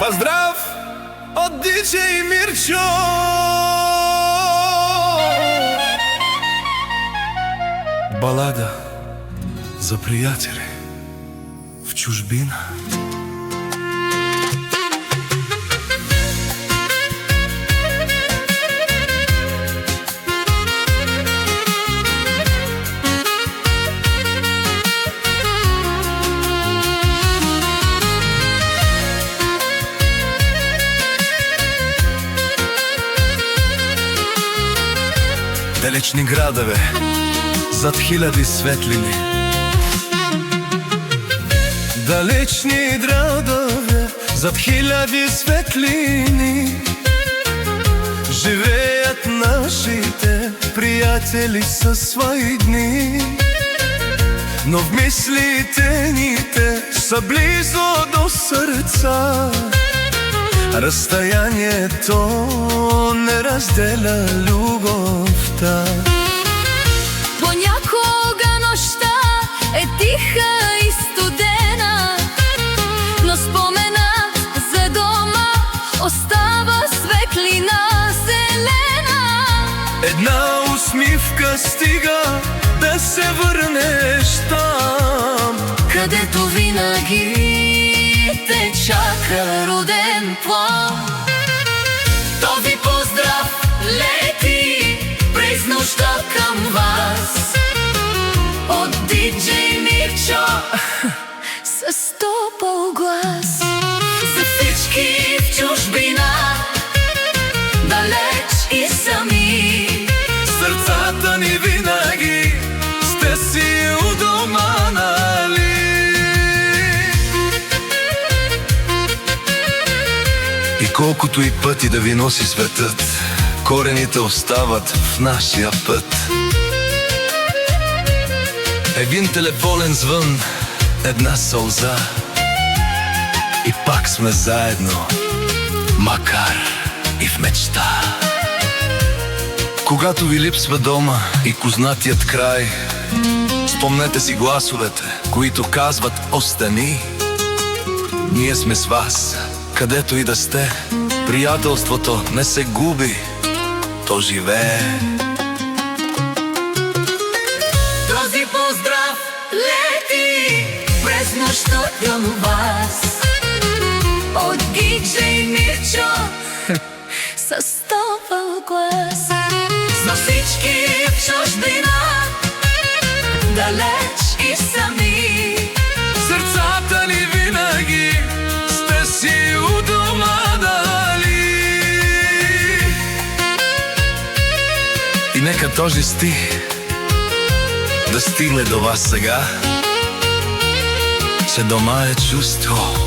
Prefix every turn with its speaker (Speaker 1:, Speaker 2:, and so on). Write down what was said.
Speaker 1: Поздрав от диджей Мирчо. Балада за приятели в чужбина. Далечни градове, зад хиляди светлини. Далечни градове, зад хиляди светлини, живеят нашите приятели със свои дни. Но в мислите ни те са близо до сърца. Разстоянието не разделя любовта.
Speaker 2: Понякога нощта е тиха и студена, но споменът за дома остава светлина зелена.
Speaker 1: Една усмивка стига да се върнеш там,
Speaker 2: където винаги те чака роден план. Този поздрав лети през нощта към вас от диджей Мирчо с топъл глас. За всички в чужбина, далеч и сами,
Speaker 1: сърцата ни винаги сте си у дома, нали? И колкото и пъти да ви носи светът, корените остават в нашия път. Един телефонен звън, една сълза, и пак сме заедно, макар и в мечта. Когато ви липсва дома и кознатият край, спомнете си гласовете, които казват остани. Ние сме с вас, където и да сте. Приятелството не се губи, то живее.
Speaker 2: този поздрав лети през нощта към вас от диджей Мирчо с топъл глас. За всички в чужбина, далеч и сами,
Speaker 1: Сърцата ни винаги сте си у дома, дали. И нека този стих да стигне до вас сега, че дома е чувство,